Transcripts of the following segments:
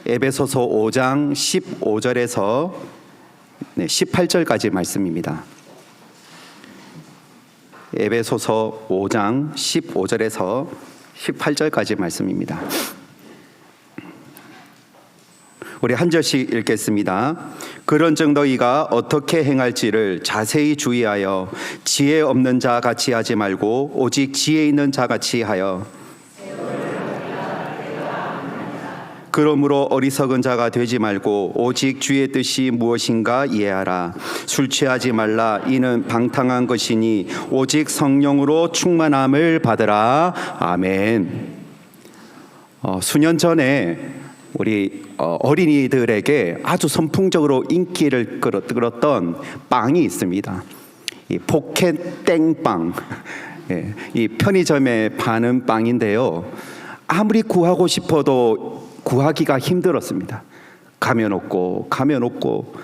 에베소서 5장 15절에서 18절까지 말씀입니다. 에베소서 5장 15절에서 18절까지 말씀입니다. 우리 한 절씩 읽겠습니다. 그런즉 너희가 어떻게 행할지를 자세히 주의하여 지혜 없는 자 같이 하지 말고 오직 지혜 있는 자 같이 하여 그러므로 어리석은 자가 되지 말고 오직 주의 뜻이 무엇인가 이해하라. 술 취하지 말라. 이는 방탕한 것이니 오직 성령으로 충만함을 받으라. 아멘. 수년 전에 우리 어린이들에게 아주 선풍적으로 인기를 끌었던 빵이 있습니다. 이 포켓 땡빵. 이 편의점에 파는 빵인데요. 아무리 구하고 싶어도 구하기가 힘들었습니다. 가면 없고.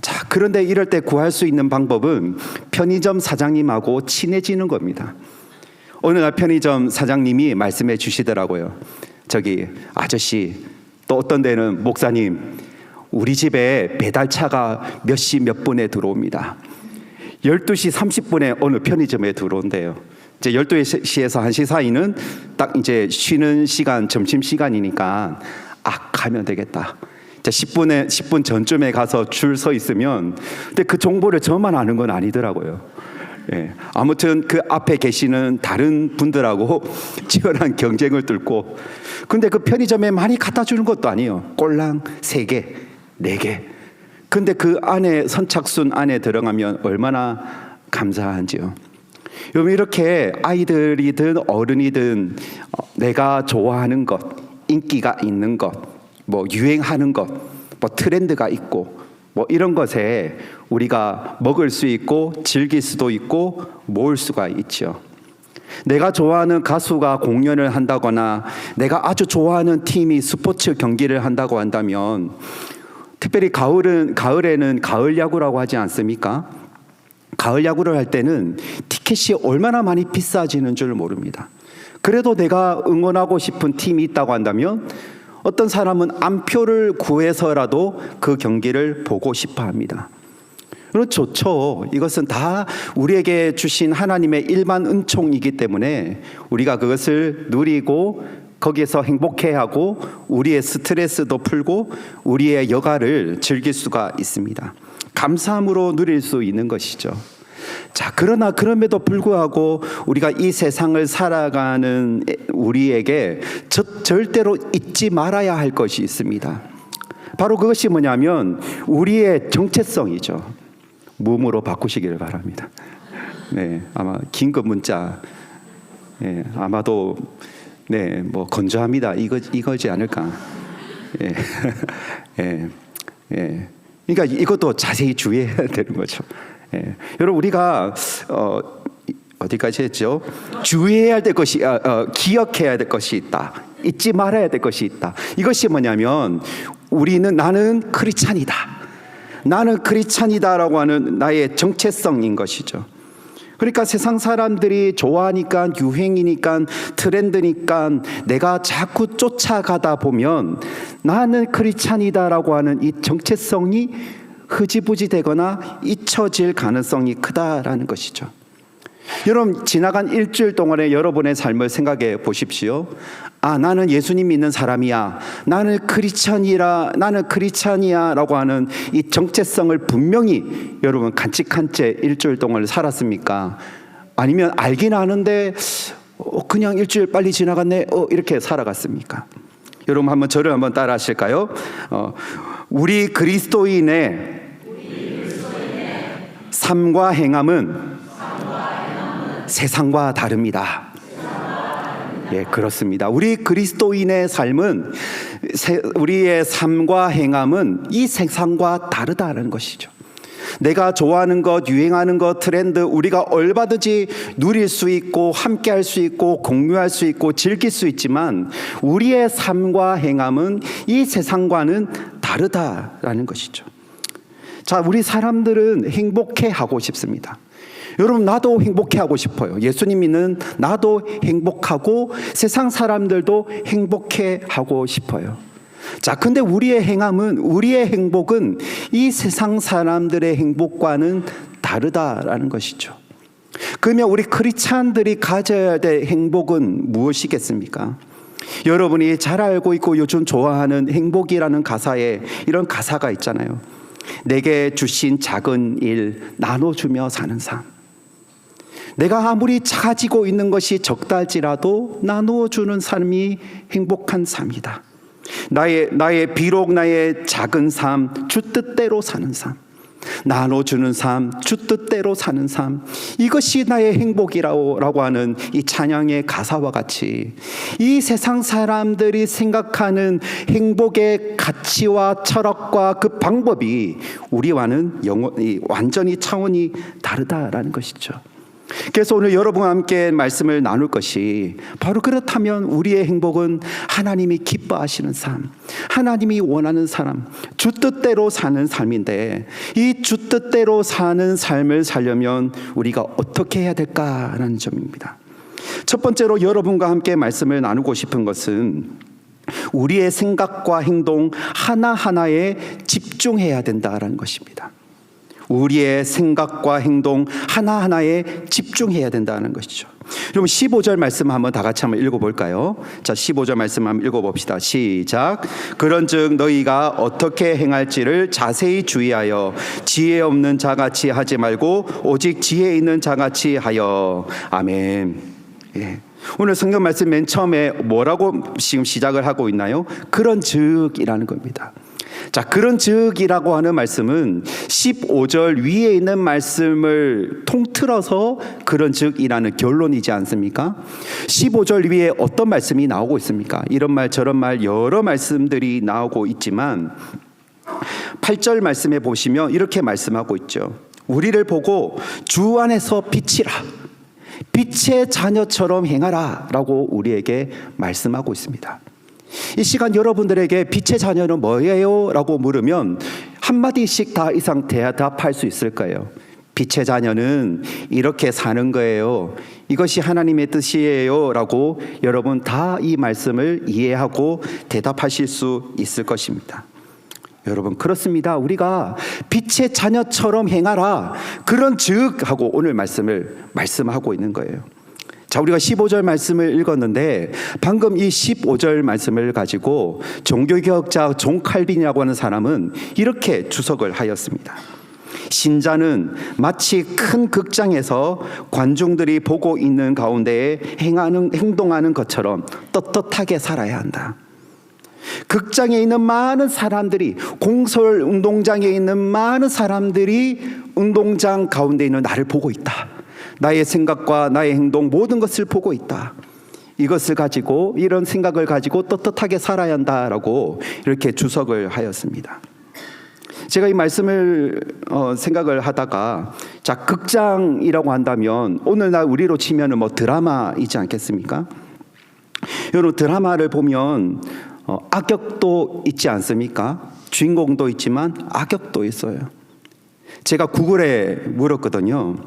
자, 그런데 이럴 때 구할 수 있는 방법은 편의점 사장님하고 친해지는 겁니다. 어느 날 편의점 사장님이 말씀해 주시더라고요. 저기 아저씨, 또 어떤 데는 목사님, 우리 집에 배달차가 몇 시 몇 분에 들어옵니다. 12시 30분에 어느 편의점에 들어온대요. 이제 12시에서 1시 사이는 딱 이제 쉬는 시간, 점심 시간이니까 가면 되겠다. 10분 전쯤에 가서 줄 서 있으면, 근데 그 정보를 저만 아는 건 아니더라고요. 아무튼 그 앞에 계시는 다른 분들하고 치열한 경쟁을 뚫고, 근데 그 편의점에 많이 갖다 주는 것도 아니에요. 꼴랑 3개, 4개. 근데 그 안에 선착순 안에 들어가면 얼마나 감사한지요. 여러분, 이렇게 아이들이든 어른이든 내가 좋아하는 것, 인기가 있는 것, 뭐 유행하는 것, 뭐 트렌드가 있고, 뭐 이런 것에 우리가 먹을 수 있고 즐길 수도 있고 모을 수가 있죠. 내가 좋아하는 가수가 공연을 한다거나 내가 아주 좋아하는 팀이 스포츠 경기를 한다고 한다면, 특별히 가을에는 가을 야구라고 하지 않습니까? 가을 야구를 할 때는 티켓이 얼마나 많이 비싸지는 줄 모릅니다. 그래도 내가 응원하고 싶은 팀이 있다고 한다면 어떤 사람은 암표를 구해서라도 그 경기를 보고 싶어 합니다. 그럼 좋죠. 이것은 다 우리에게 주신 하나님의 일반 은총이기 때문에 우리가 그것을 누리고 거기에서 행복해하고 우리의 스트레스도 풀고 우리의 여가를 즐길 수가 있습니다. 감사함으로 누릴 수 있는 것이죠. 자, 그러나 그럼에도 불구하고 우리가 이 세상을 살아가는 우리에게 절대로 잊지 말아야 할 것이 있습니다. 바로 그것이 뭐냐면 우리의 정체성이죠. 무음으로 바꾸시기를 바랍니다. 아마 긴급 문자, 아마도 뭐 건조합니다. 이거지 않을까. 그러니까 이것도 자세히 주의해야 되는 거죠. 여러분, 우리가 어디까지 했죠? 주의해야 될 것이, 기억해야 될 것이 있다. 잊지 말아야 될 것이 있다. 이것이 뭐냐면 나는 크리스찬이다. 나는 크리스찬이다라고 하는 나의 정체성인 것이죠. 그러니까 세상 사람들이 좋아하니까, 유행이니까, 트렌드니까 내가 자꾸 쫓아가다 보면 나는 크리스찬이다라고 하는 이 정체성이 흐지부지 되거나 잊혀질 가능성이 크다라는 것이죠. 여러분, 지나간 일주일 동안의 여러분의 삶을 생각해 보십시오. 나는 예수님 믿는 사람이야, 나는 크리스찬이야 라고 하는 이 정체성을 분명히 여러분 간직한 채 일주일 동안을 살았습니까? 아니면 알긴 아는데 그냥 일주일 빨리 지나갔네 이렇게 살아갔습니까? 여러분, 한번 저를 한번 따라 하실까요? 우리 그리스도인의 삶과 행함은 세상과 다릅니다. 그렇습니다. 우리 그리스도인의 삶은, 우리의 삶과 행함은 이 세상과 다르다는 것이죠. 내가 좋아하는 것, 유행하는 것, 트렌드, 우리가 얼마든지 누릴 수 있고 함께 할 수 있고 공유할 수 있고 즐길 수 있지만 우리의 삶과 행함은 이 세상과는 다르다라는 것이죠. 자, 우리 사람들은 행복해 하고 싶습니다. 여러분, 나도 행복해하고 싶어요. 예수님 믿는 나도 행복하고 세상 사람들도 행복해하고 싶어요. 자, 근데 우리의 행복은 이 세상 사람들의 행복과는 다르다라는 것이죠. 그러면 우리 크리스찬들이 가져야 될 행복은 무엇이겠습니까? 여러분이 잘 알고 있고 요즘 좋아하는 행복이라는 가사에 이런 가사가 있잖아요. 내게 주신 작은 일 나눠주며 사는 삶. 내가 아무리 작아지고 있는 것이 적다 할지라도 나누어주는 삶이 행복한 삶이다. 비록 나의 작은 삶, 주 뜻대로 사는 삶, 나눠주는 삶, 주 뜻대로 사는 삶, 이것이 나의 행복이라고 하는 이 찬양의 가사와 같이 이 세상 사람들이 생각하는 행복의 가치와 철학과 그 방법이 우리와는 완전히 차원이 다르다라는 것이죠. 그래서 오늘 여러분과 함께 말씀을 나눌 것이 바로 그렇다면 우리의 행복은 하나님이 기뻐하시는 삶, 하나님이 원하는 사람, 주 뜻대로 사는 삶인데 이 주 뜻대로 사는 삶을 살려면 우리가 어떻게 해야 될까라는 점입니다. 첫 번째로 여러분과 함께 말씀을 나누고 싶은 것은 우리의 생각과 행동 하나하나에 집중해야 된다라는 것입니다. 우리의 생각과 행동 하나하나에 집중해야 된다는 것이죠. 그럼 15절 말씀 한번 다 같이 한번 읽어볼까요? 자, 15절 말씀 한번 읽어봅시다. 시작. 그런즉 너희가 어떻게 행할지를 자세히 주의하여 지혜 없는 자같이 하지 말고 오직 지혜 있는 자같이 하여. 아멘. 예. 오늘 성경 말씀 맨 처음에 뭐라고 지금 시작을 하고 있나요? 그런즉이라는 겁니다. 자, 그런즉이라고 하는 말씀은 15절 위에 있는 말씀을 통틀어서 그런즉이라는 결론이지 않습니까? 15절 위에 어떤 말씀이 나오고 있습니까? 이런 말 저런 말 여러 말씀들이 나오고 있지만 8절 말씀에 보시면 이렇게 말씀하고 있죠. 우리를 보고 주 안에서 빛이라, 빛의 자녀처럼 행하라 라고 우리에게 말씀하고 있습니다. 이 시간 여러분들에게 빛의 자녀는 뭐예요? 라고 물으면 한마디씩 다 이상 대답할 수 있을 거예요. 빛의 자녀는 이렇게 사는 거예요. 이것이 하나님의 뜻이에요 라고 여러분 다 이 말씀을 이해하고 대답하실 수 있을 것입니다. 여러분, 그렇습니다. 우리가 빛의 자녀처럼 행하라, 그런즉 하고 오늘 말씀하고 있는 거예요. 자, 우리가 15절 말씀을 읽었는데 방금 이 15절 말씀을 가지고 종교개혁자 존 칼빈이라고 하는 사람은 이렇게 주석을 하였습니다. 신자는 마치 큰 극장에서 관중들이 보고 있는 가운데에 행동하는 것처럼 떳떳하게 살아야 한다. 극장에 있는 많은 사람들이, 공설 운동장에 있는 많은 사람들이 운동장 가운데 있는 나를 보고 있다. 나의 생각과 나의 행동 모든 것을 보고 있다. 이것을 가지고, 이런 생각을 가지고 떳떳하게 살아야 한다라고 이렇게 주석을 하였습니다. 제가 이 말씀을 생각을 하다가, 자, 극장이라고 한다면 오늘날 우리로 치면은 뭐 드라마이지 않겠습니까? 여러분, 드라마를 보면 악역도 있지 않습니까? 주인공도 있지만 악역도 있어요. 제가 구글에 물었거든요.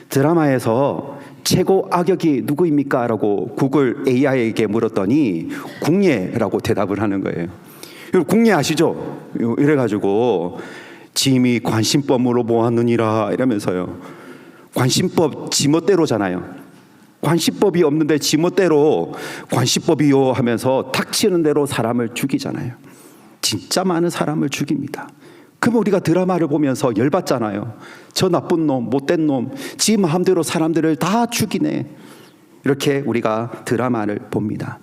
드라마에서 최고 악역이 누구입니까? 라고 구글 AI에게 물었더니 궁예라고 대답을 하는 거예요. 궁예 아시죠? 이래가지고 짐이 관심법으로 모았느니라 이러면서요. 관심법 지멋대로잖아요. 관심법이 없는데 지멋대로 관심법이요 하면서 닥치는 대로 사람을 죽이잖아요. 진짜 많은 사람을 죽입니다. 그럼 우리가 드라마를 보면서 열받잖아요. 저 나쁜 놈, 못된 놈, 지 마음대로 사람들을 다 죽이네. 이렇게 우리가 드라마를 봅니다.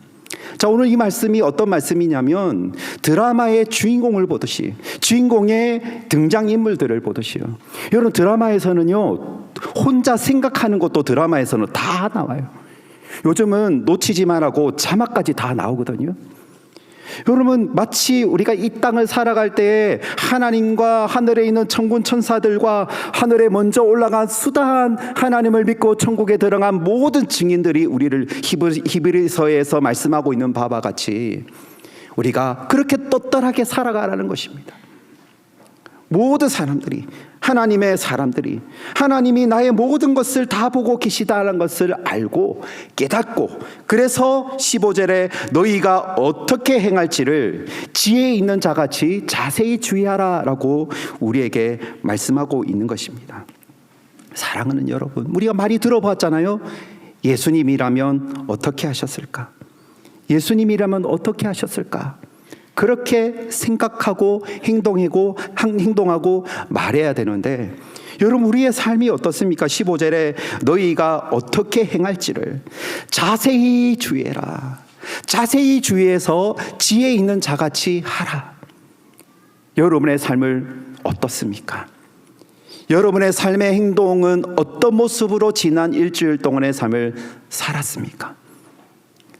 자, 오늘 이 말씀이 어떤 말씀이냐면 드라마의 주인공을 보듯이, 주인공의 등장인물들을 보듯이요. 여러분, 드라마에서는요, 혼자 생각하는 것도 드라마에서는 다 나와요. 요즘은 놓치지 말라고 자막까지 다 나오거든요. 여러분, 마치 우리가 이 땅을 살아갈 때 하나님과 하늘에 있는 천군 천사들과 하늘에 먼저 올라간 수다한 하나님을 믿고 천국에 들어간 모든 증인들이 우리를 히브리서에서 말씀하고 있는 바와 같이 우리가 그렇게 떳떳하게 살아가라는 것입니다. 모든 사람들이 하나님의 사람들이 하나님이 나의 모든 것을 다 보고 계시다는 것을 알고 깨닫고, 그래서 15절에 너희가 어떻게 행할지를 지혜 있는 자같이 자세히 주의하라 라고 우리에게 말씀하고 있는 것입니다. 사랑하는 여러분, 우리가 많이 들어봤잖아요. 예수님이라면 어떻게 하셨을까? 예수님이라면 어떻게 하셨을까? 그렇게 생각하고 행동하고 말해야 되는데, 여러분 우리의 삶이 어떻습니까? 15절에 너희가 어떻게 행할지를 자세히 주의해라. 자세히 주의해서 지혜 있는 자같이 하라. 여러분의 삶을 어떻습니까? 여러분의 삶의 행동은 어떤 모습으로 지난 일주일 동안의 삶을 살았습니까?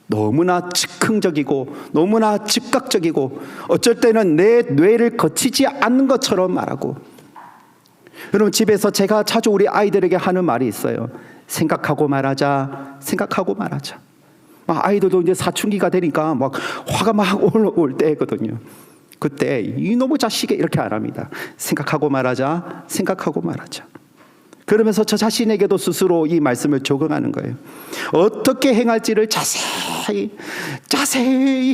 너무나 즉흥적이고 너무나 즉각적이고 어쩔 때는 내 뇌를 거치지 않는 것처럼 말하고, 여러분 집에서 제가 자주 우리 아이들에게 하는 말이 있어요. 생각하고 말하자, 생각하고 말하자. 아이들도 이제 사춘기가 되니까 막 화가 막 올 때거든요. 그때 이놈의 자식이 이렇게 안 합니다. 생각하고 말하자, 생각하고 말하자. 그러면서 저 자신에게도 스스로 이 말씀을 적용하는 거예요. 어떻게 행할지를 자세히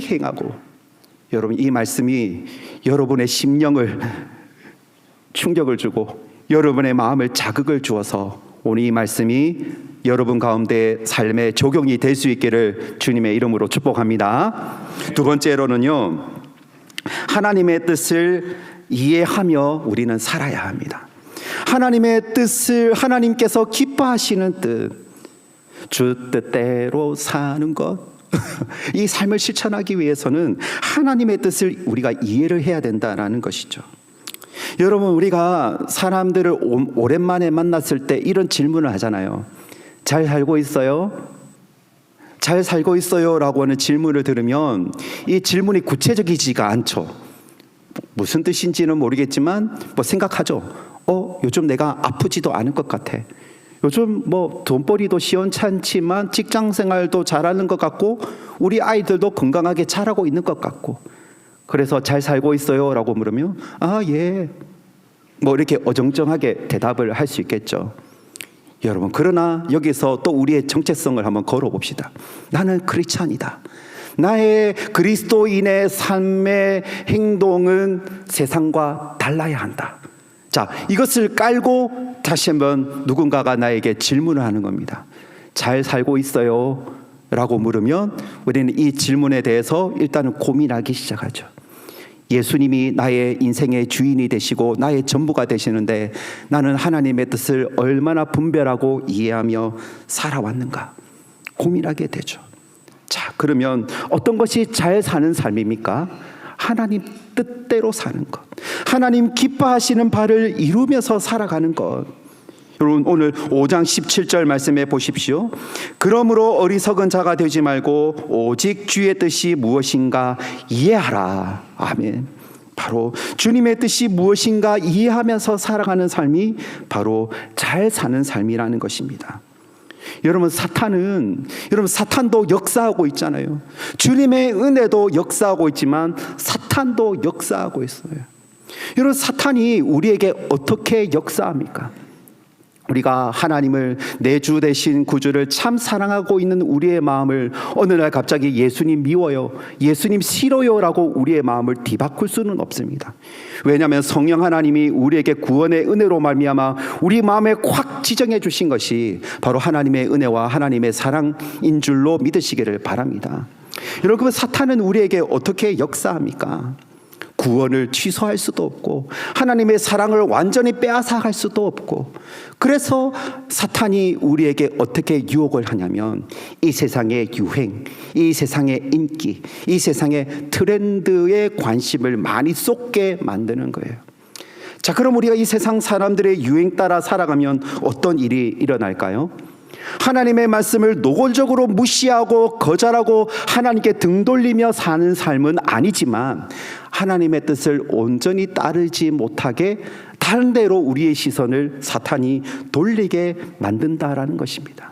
행하고. 여러분 이 말씀이 여러분의 심령을 충격을 주고 여러분의 마음을 자극을 주어서 오늘 이 말씀이 여러분 가운데 삶에 적용이 될 수 있기를 주님의 이름으로 축복합니다. 두 번째로는요, 하나님의 뜻을 이해하며 우리는 살아야 합니다. 하나님의 뜻을, 하나님께서 기뻐하시는 뜻, 주 뜻대로 사는 것, 이 삶을 실천하기 위해서는 하나님의 뜻을 우리가 이해를 해야 된다는 것이죠. 여러분 우리가 사람들을 오랜만에 만났을 때 이런 질문을 하잖아요. 잘 살고 있어요? 잘 살고 있어요? 라고 하는 질문을 들으면 이 질문이 구체적이지가 않죠. 무슨 뜻인지는 모르겠지만 생각하죠. 요즘 내가 아프지도 않을 것 같아. 요즘 돈벌이도 시원찮지만 직장생활도 잘하는 것 같고 우리 아이들도 건강하게 자라고 있는 것 같고, 그래서 잘 살고 있어요? 라고 물으면 예, 이렇게 어정쩡하게 대답을 할 수 있겠죠. 여러분 그러나 여기서 또 우리의 정체성을 한번 걸어봅시다. 나는 크리스찬이다. 나의 그리스도인의 삶의 행동은 세상과 달라야 한다. 자, 이것을 깔고 다시 한번 누군가가 나에게 질문을 하는 겁니다. 잘 살고 있어요? 라고 물으면 우리는 이 질문에 대해서 일단은 고민하기 시작하죠. 예수님이 나의 인생의 주인이 되시고 나의 전부가 되시는데 나는 하나님의 뜻을 얼마나 분별하고 이해하며 살아왔는가 고민하게 되죠. 자, 그러면 어떤 것이 잘 사는 삶입니까? 하나님 뜻대로 사는 것, 하나님 기뻐하시는 바를 이루면서 살아가는 것. 여러분 오늘 5장 17절 말씀해 보십시오. 그러므로 어리석은 자가 되지 말고 오직 주의 뜻이 무엇인가 이해하라. 아멘. 바로 주님의 뜻이 무엇인가 이해하면서 살아가는 삶이 바로 잘 사는 삶이라는 것입니다. 여러분 사탄도 역사하고 있잖아요. 주님의 은혜도 역사하고 있지만 사탄도 역사하고 있어요. 여러분 사탄이 우리에게 어떻게 역사합니까? 우리가 하나님을 내 주 되신 구주를 참 사랑하고 있는 우리의 마음을 어느 날 갑자기 예수님 미워요, 예수님 싫어요 라고 우리의 마음을 뒤바꿀 수는 없습니다. 왜냐하면 성령 하나님이 우리에게 구원의 은혜로 말미암아 우리 마음에 확 지정해 주신 것이 바로 하나님의 은혜와 하나님의 사랑인 줄로 믿으시기를 바랍니다. 여러분 사탄은 우리에게 어떻게 역사합니까? 구원을 취소할 수도 없고 하나님의 사랑을 완전히 빼앗아갈 수도 없고, 그래서 사탄이 우리에게 어떻게 유혹을 하냐면 이 세상의 유행, 이 세상의 인기, 이 세상의 트렌드에 관심을 많이 쏟게 만드는 거예요. 자, 그럼 우리가 이 세상 사람들의 유행 따라 살아가면 어떤 일이 일어날까요? 하나님의 말씀을 노골적으로 무시하고 거절하고 하나님께 등 돌리며 사는 삶은 아니지만 하나님의 뜻을 온전히 따르지 못하게 다른 데로 우리의 시선을 사탄이 돌리게 만든다라는 것입니다.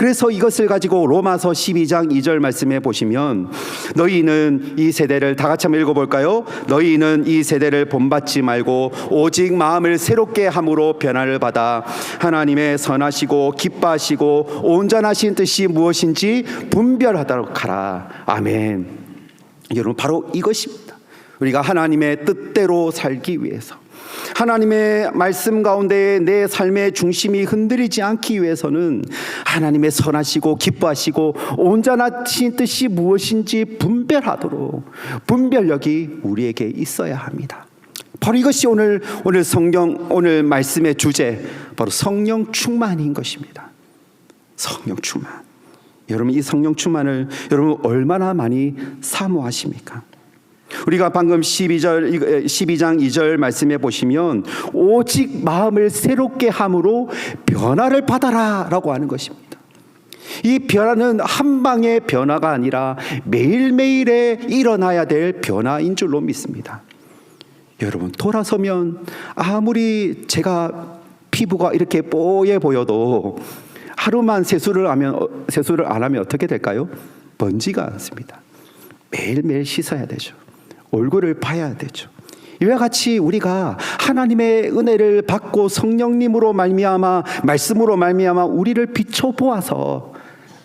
그래서 이것을 가지고 로마서 12장 2절 말씀에 보시면 너희는 이 세대를 다 같이 한번 읽어볼까요? 너희는 이 세대를 본받지 말고 오직 마음을 새롭게 함으로 변화를 받아 하나님의 선하시고 기뻐하시고 온전하신 뜻이 무엇인지 분별하도록 하라. 아멘. 여러분, 바로 이것입니다. 우리가 하나님의 뜻대로 살기 위해서, 하나님의 말씀 가운데 내 삶의 중심이 흔들리지 않기 위해서는 하나님의 선하시고 기뻐하시고 온전하신 뜻이 무엇인지 분별하도록 분별력이 우리에게 있어야 합니다. 바로 이것이 오늘 말씀의 주제, 바로 성령 충만인 것입니다. 성령 충만. 여러분, 이 성령 충만을 여러분 얼마나 많이 사모하십니까? 우리가 방금 12장 2절 말씀해 보시면 오직 마음을 새롭게 함으로 변화를 받아라 라고 하는 것입니다. 이 변화는 한 방의 변화가 아니라 매일매일에 일어나야 될 변화인 줄로 믿습니다. 여러분, 돌아서면 아무리 제가 피부가 이렇게 뽀얘 보여도 하루만 세수를 안 하면 어떻게 될까요? 번지가 않습니다. 매일매일 씻어야 되죠. 얼굴을 봐야 되죠. 이와 같이 우리가 하나님의 은혜를 받고 성령님으로 말미암아, 말씀으로 말미암아 우리를 비춰보아서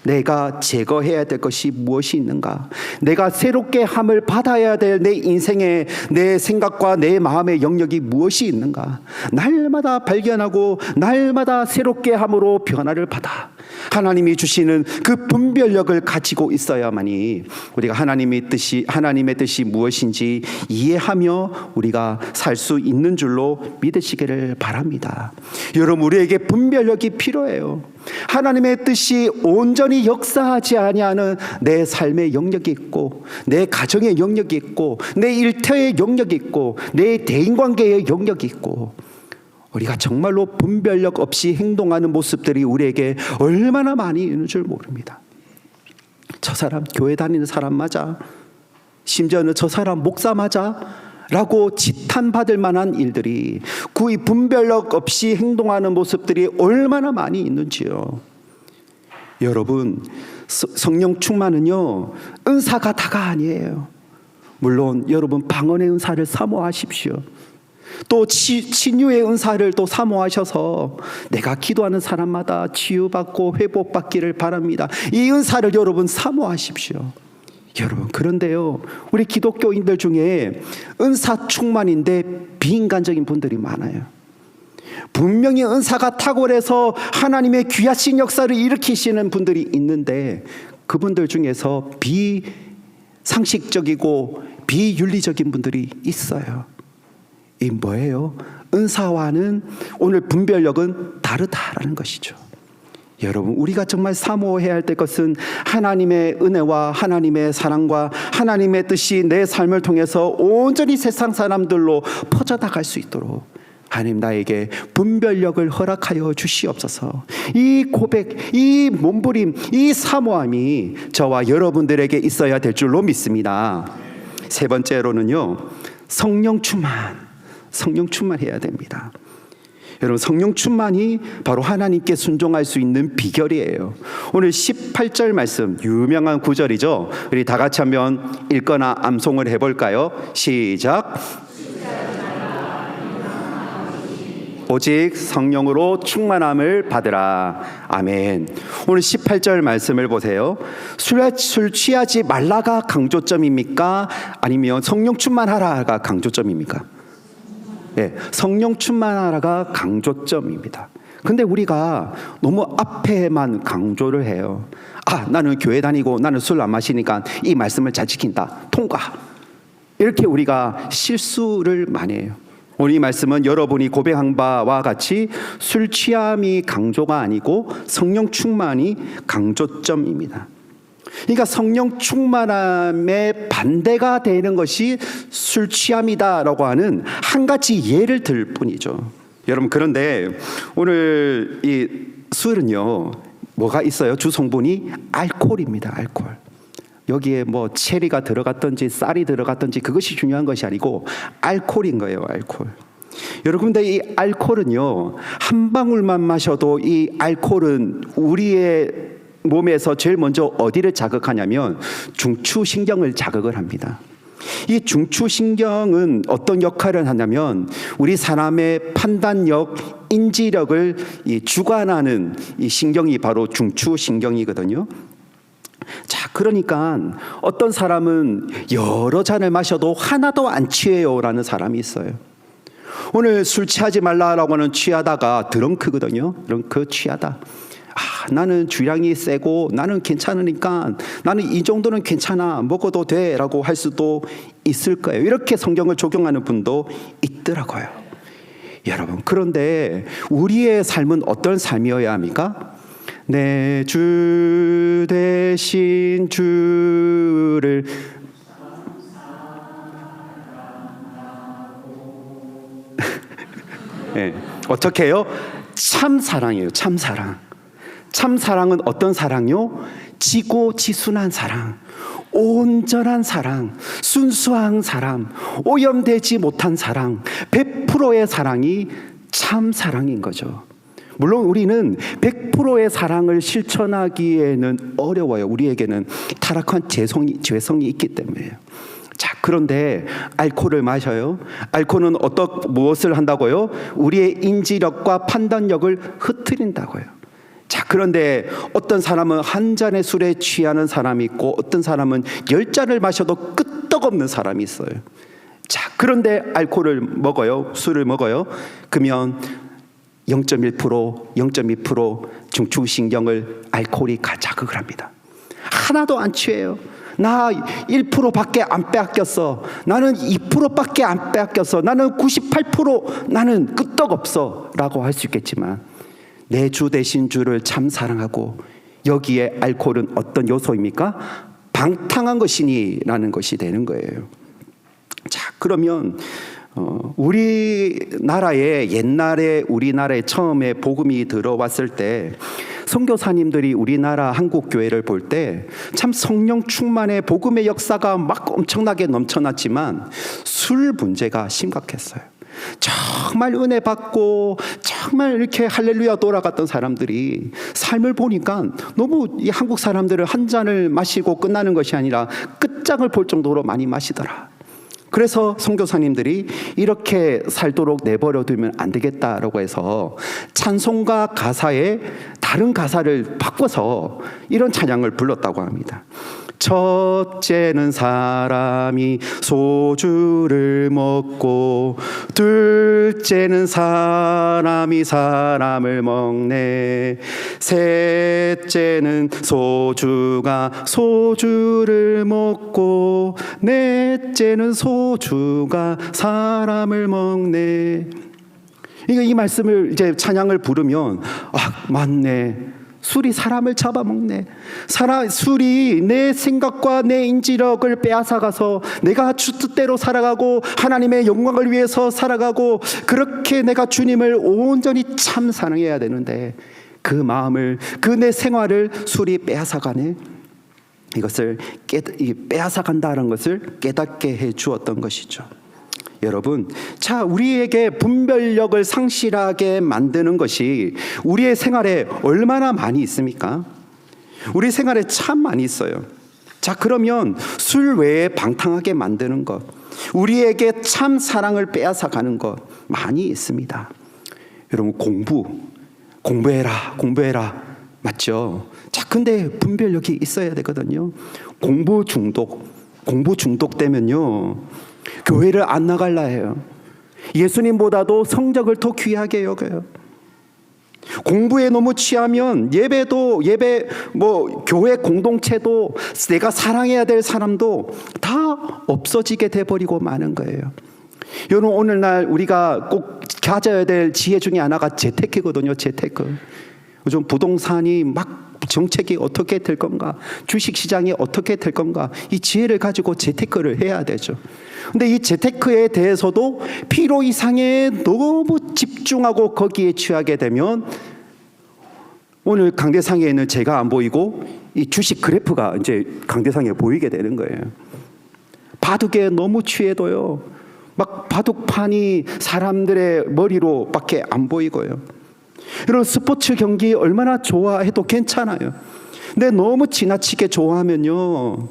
내가 제거해야 될 것이 무엇이 있는가, 내가 새롭게 함을 받아야 될 내 인생에 내 생각과 내 마음의 영역이 무엇이 있는가, 날마다 발견하고 날마다 새롭게 함으로 변화를 받아 하나님이 주시는 그 분별력을 가지고 있어야만이 우리가 하나님의 뜻이 무엇인지 이해하며 우리가 살 수 있는 줄로 믿으시기를 바랍니다. 여러분, 우리에게 분별력이 필요해요. 하나님의 뜻이 온전히 역사하지 아니하는 내 삶의 영역이 있고, 내 가정의 영역이 있고, 내 일터의 영역이 있고, 내 대인관계의 영역이 있고, 우리가 정말로 분별력 없이 행동하는 모습들이 우리에게 얼마나 많이 있는 줄 모릅니다. 저 사람 교회 다니는 사람 맞아? 심지어는 저 사람 목사 맞아? 라고 지탄받을 만한 일들이, 그 분별력 없이 행동하는 모습들이 얼마나 많이 있는지요. 여러분, 성령 충만은요, 은사가 다가 아니에요. 물론 여러분 방언의 은사를 사모하십시오. 또 치유의 은사를 또 사모하셔서 내가 기도하는 사람마다 치유받고 회복받기를 바랍니다. 이 은사를 여러분 사모하십시오. 여러분, 그런데요, 우리 기독교인들 중에 은사 충만인데 비인간적인 분들이 많아요. 분명히 은사가 탁월해서 하나님의 귀하신 역사를 일으키시는 분들이 있는데 그분들 중에서 비상식적이고 비윤리적인 분들이 있어요. 이 뭐예요? 은사와는 오늘 분별력은 다르다라는 것이죠. 여러분, 우리가 정말 사모해야 할 것은 하나님의 은혜와 하나님의 사랑과 하나님의 뜻이 내 삶을 통해서 온전히 세상 사람들로 퍼져나갈 수 있도록 하나님 나에게 분별력을 허락하여 주시옵소서. 이 고백, 이 몸부림, 이 사모함이 저와 여러분들에게 있어야 될 줄로 믿습니다. 세 번째로는요, 성령 충만해야 됩니다. 여러분, 성령 충만이 바로 하나님께 순종할 수 있는 비결이에요. 오늘 18절 말씀, 유명한 구절이죠. 우리 다 같이 한번 읽거나 암송을 해볼까요? 시작. 오직 성령으로 충만함을 받으라. 아멘. 오늘 18절 말씀을 보세요. 술 취하지 말라가 강조점입니까? 아니면 성령 충만하라가 강조점입니까? 네, 성령 충만하라가 강조점입니다. 근데 우리가 너무 앞에만 강조를 해요. 나는 교회 다니고 나는 술 안 마시니까 이 말씀을 잘 지킨다. 통과. 이렇게 우리가 실수를 많이 해요. 오늘 이 말씀은 여러분이 고백한 바와 같이 술 취함이 강조가 아니고 성령 충만이 강조점입니다. 그러니까 성령 충만함의 반대가 되는 것이 술 취함이다라고 하는 한 가지 예를 들 뿐이죠. 여러분, 그런데 오늘 이 술은요, 뭐가 있어요? 주 성분이 알코올입니다. 알코올. 여기에 뭐 체리가 들어갔든지 쌀이 들어갔든지 그것이 중요한 것이 아니고 알코올인 거예요. 알코올. 여러분, 근데 이 알코올은요, 한 방울만 마셔도 이 알코올은 우리의 몸에서 제일 먼저 어디를 자극하냐면 중추신경을 자극을 합니다. 이 중추신경은 어떤 역할을 하냐면 우리 사람의 판단력, 인지력을 주관하는 이 신경이 바로 중추신경이거든요. 자, 그러니까 어떤 사람은 여러 잔을 마셔도 하나도 안 취해요라는 사람이 있어요. 오늘 술 취하지 말라라고 하는 취하다가 드렁크거든요. 드렁크 취하다. 나는 주량이 세고 나는 괜찮으니까 나는 이 정도는 괜찮아 먹어도 돼 라고 할 수도 있을 거예요. 이렇게 성경을 적용하는 분도 있더라고요. 여러분, 그런데 우리의 삶은 어떤 삶이어야 합니까? 내 주 대신 주를 네, 어떻게 해요? 참사랑이에요. 참사랑. 참사랑은 어떤 사랑요? 지고지순한 사랑, 온전한 사랑, 순수한 사랑, 오염되지 못한 사랑, 100%의 사랑이 참사랑인 거죠. 물론 우리는 100%의 사랑을 실천하기에는 어려워요. 우리에게는 타락한 죄성이 있기 때문에요. 자, 그런데 알코올을 마셔요. 알코올은 무엇을 한다고요? 우리의 인지력과 판단력을 흐트린다고요. 자, 그런데 어떤 사람은 한 잔의 술에 취하는 사람이 있고 어떤 사람은 10잔을 마셔도 끄떡없는 사람이 있어요. 자, 그런데 알코올을 먹어요. 술을 먹어요. 그러면 0.1%, 0.2% 중추신경을 알코올이 자극을 합니다. 하나도 안 취해요. 나 1%밖에 안 빼앗겼어. 나는 2%밖에 안 빼앗겼어. 나는 98% 나는 끄떡없어 라고 할 수 있겠지만 내 주 대신 주를 참 사랑하고 여기에 알코올은 어떤 요소입니까? 방탕한 것이니 라는 것이 되는 거예요. 자, 그러면 우리나라에 옛날에 우리나라에 처음에 복음이 들어왔을 때 선교사님들이 우리나라 한국교회를 볼 때 참 성령 충만의 복음의 역사가 막 엄청나게 넘쳐났지만 술 문제가 심각했어요. 정말 은혜 받고 정말 이렇게 할렐루야 돌아갔던 사람들이 삶을 보니까 너무 이 한국 사람들은 한 잔을 마시고 끝나는 것이 아니라 끝장을 볼 정도로 많이 마시더라. 그래서 선교사님들이 이렇게 살도록 내버려 두면 안 되겠다라고 해서 찬송가 가사에 다른 가사를 바꿔서 이런 찬양을 불렀다고 합니다. 첫째는 사람이 소주를 먹고 둘째는 사람이 사람을 먹네 셋째는 소주가 소주를 먹고 넷째는 소주가 사람을 먹네. 이 말씀을 이제 찬양을 부르면 맞네. 술이 사람을 잡아먹네. 술이 내 생각과 내 인지력을 빼앗아가서 내가 주 뜻대로 살아가고 하나님의 영광을 위해서 살아가고 그렇게 내가 주님을 온전히 참 사랑해야 되는데 그 마음을 그 내 생활을 술이 빼앗아가네. 이것을 빼앗아간다는 것을 깨닫게 해 주었던 것이죠. 여러분, 자, 우리에게 분별력을 상실하게 만드는 것이 우리의 생활에 얼마나 많이 있습니까? 우리 생활에 참 많이 있어요. 자, 그러면 술 외에 방탕하게 만드는 것, 우리에게 참 사랑을 빼앗아가는 것 많이 있습니다. 여러분, 공부해라 맞죠? 자, 근데 분별력이 있어야 되거든요. 공부 중독 되면요 교회를 안 나갈라 해요. 예수님보다도 성적을 더 귀하게 여겨요. 공부에 너무 취하면 예배 교회 공동체도 내가 사랑해야 될 사람도 다 없어지게 돼버리고 마는 거예요. 여러분, 오늘날 우리가 꼭 가져야 될 지혜 중에 하나가 재테크거든요. 재테크. 요즘 부동산이 막 정책이 어떻게 될 건가, 주식시장이 어떻게 될 건가, 이 지혜를 가지고 재테크를 해야 되죠. 근데 이 재테크에 대해서도 필요 이상에 너무 집중하고 거기에 취하게 되면 오늘 강대상에는 제가 안 보이고 이 주식 그래프가 이제 강대상에 보이게 되는 거예요. 바둑에 너무 취해도요 막 바둑판이 사람들의 머리로 밖에 안 보이고요. 이런 스포츠 경기 얼마나 좋아해도 괜찮아요. 내 너무 지나치게 좋아하면요,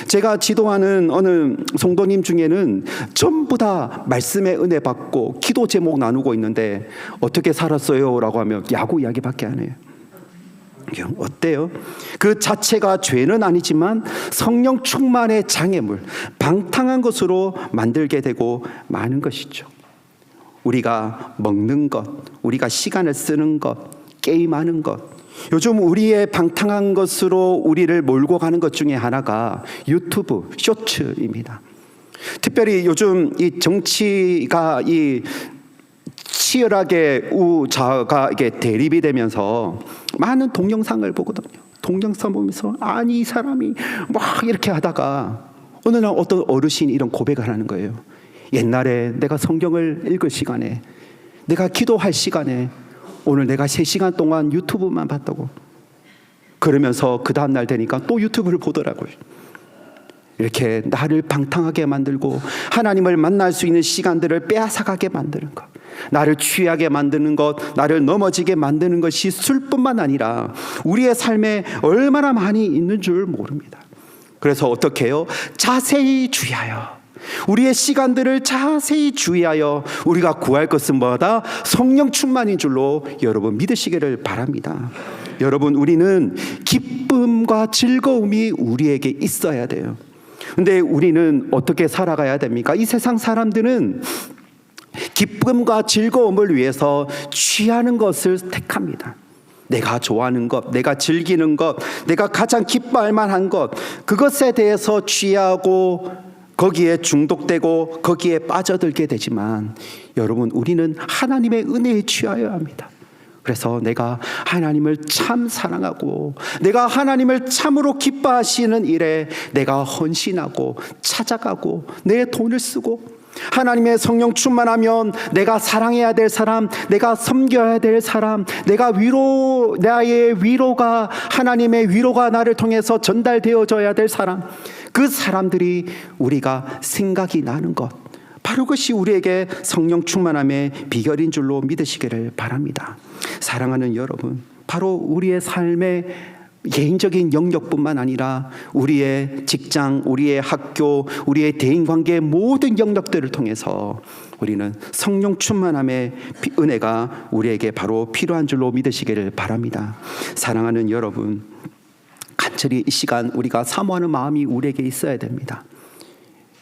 제가 지도하는 어느 성도님 중에는 전부 다 말씀의 은혜 받고 기도 제목 나누고 있는데 어떻게 살았어요? 라고 하면 야구 이야기밖에 안 해요. 어때요? 그 자체가 죄는 아니지만 성령 충만의 장애물, 방탕한 것으로 만들게 되고 마는 것이죠. 우리가 먹는 것, 우리가 시간을 쓰는 것, 게임하는 것, 요즘 우리의 방탕한 것으로 우리를 몰고 가는 것 중에 하나가 유튜브 쇼츠입니다. 특별히 요즘 이 정치가 이 치열하게 우좌가 이게 대립이 되면서 많은 동영상을 보거든요. 동영상 보면서 아니 이 사람이 막 이렇게 하다가 어느 날 어떤 어르신이 이런 고백을 하는 거예요. 옛날에 내가 성경을 읽을 시간에, 내가 기도할 시간에 오늘 내가 3시간 동안 유튜브만 봤다고. 그러면서 그 다음날 되니까 또 유튜브를 보더라고요. 이렇게 나를 방탕하게 만들고 하나님을 만날 수 있는 시간들을 빼앗아가게 만드는 것, 나를 취하게 만드는 것, 나를 넘어지게 만드는 것이 술뿐만 아니라 우리의 삶에 얼마나 많이 있는 줄 모릅니다. 그래서 어떻게 해요? 자세히 주의하여, 우리의 시간들을 자세히 주의하여 우리가 구할 것은 뭐다? 성령 충만인 줄로 여러분 믿으시기를 바랍니다. 여러분, 우리는 기쁨과 즐거움이 우리에게 있어야 돼요. 근데 우리는 어떻게 살아가야 됩니까? 이 세상 사람들은 기쁨과 즐거움을 위해서 취하는 것을 택합니다. 내가 좋아하는 것, 내가 즐기는 것, 내가 가장 기뻐할 만한 것, 그것에 대해서 취하고 거기에 중독되고 거기에 빠져들게 되지만, 여러분, 우리는 하나님의 은혜에 취하여야 합니다. 그래서 내가 하나님을 참 사랑하고 내가 하나님을 참으로 기뻐하시는 일에 내가 헌신하고 찾아가고 내 돈을 쓰고, 하나님의 성령 충만하면 내가 사랑해야 될 사람, 내가 섬겨야 될 사람, 나의 위로가, 하나님의 위로가 나를 통해서 전달되어져야 될 사람, 그 사람들이 우리가 생각이 나는 것, 바로 그것이 우리에게 성령 충만함의 비결인 줄로 믿으시기를 바랍니다. 사랑하는 여러분, 바로 우리의 삶의 개인적인 영역뿐만 아니라 우리의 직장, 우리의 학교, 우리의 대인관계의 모든 영역들을 통해서 우리는 성령 충만함의 은혜가 우리에게 바로 필요한 줄로 믿으시기를 바랍니다. 사랑하는 여러분, 간절히 이 시간 우리가 사모하는 마음이 우리에게 있어야 됩니다.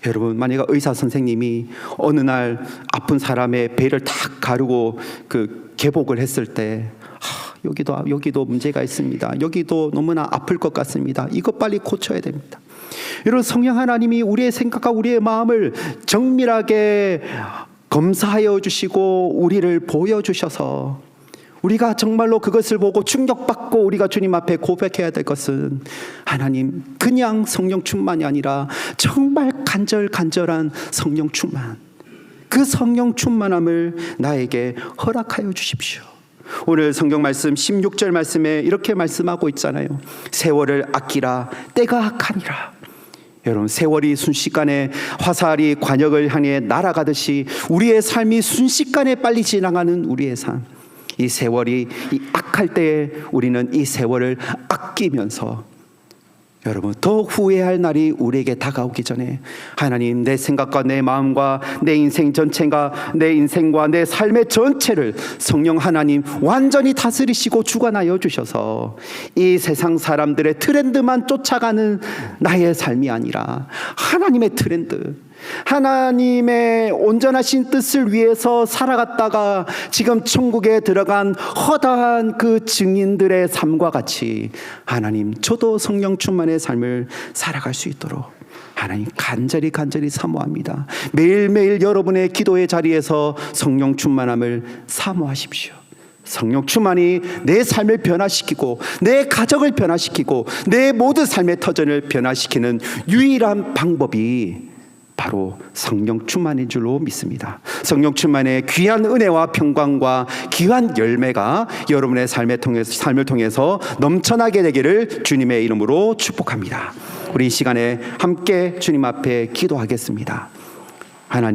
여러분, 만약에 의사 선생님이 어느 날 아픈 사람의 배를 탁 가르고 개복을 했을 때, 여기도 문제가 있습니다. 여기도 너무나 아플 것 같습니다. 이것 빨리 고쳐야 됩니다. 여러분, 성령 하나님이 우리의 생각과 우리의 마음을 정밀하게 검사하여 주시고 우리를 보여주셔서 우리가 정말로 그것을 보고 충격받고 우리가 주님 앞에 고백해야 될 것은, 하나님, 그냥 성령 충만이 아니라 정말 간절한 성령 충만, 그 성령 충만함을 나에게 허락하여 주십시오. 오늘 성경 말씀 16절 말씀에 이렇게 말씀하고 있잖아요. 세월을 아끼라, 때가 악하니라. 여러분, 세월이 순식간에 화살이 관역을 향해 날아가듯이 우리의 삶이 순식간에 빨리 지나가는 우리의 삶, 이 세월이 이 악할 때에 우리는 이 세월을 아끼면서, 여러분, 더 후회할 날이 우리에게 다가오기 전에 하나님, 내 생각과 내 마음과 내 인생 전체가, 내 인생과 내 삶의 전체를 성령 하나님 완전히 다스리시고 주관하여 주셔서 이 세상 사람들의 트렌드만 쫓아가는 나의 삶이 아니라 하나님의 트렌드, 하나님의 온전하신 뜻을 위해서 살아갔다가 지금 천국에 들어간 허다한 그 증인들의 삶과 같이, 하나님, 저도 성령 충만의 삶을 살아갈 수 있도록 하나님 간절히 사모합니다. 매일매일 여러분의 기도의 자리에서 성령 충만함을 사모하십시오. 성령 충만이 내 삶을 변화시키고 내 가정을 변화시키고 내 모든 삶의 터전을 변화시키는 유일한 방법이 바로 성령 충만인 줄로 믿습니다. 성령 충만의 귀한 은혜와 평강과 귀한 열매가 여러분의 삶을 통해서 넘쳐나게 되기를 주님의 이름으로 축복합니다. 우리 이 시간에 함께 주님 앞에 기도하겠습니다.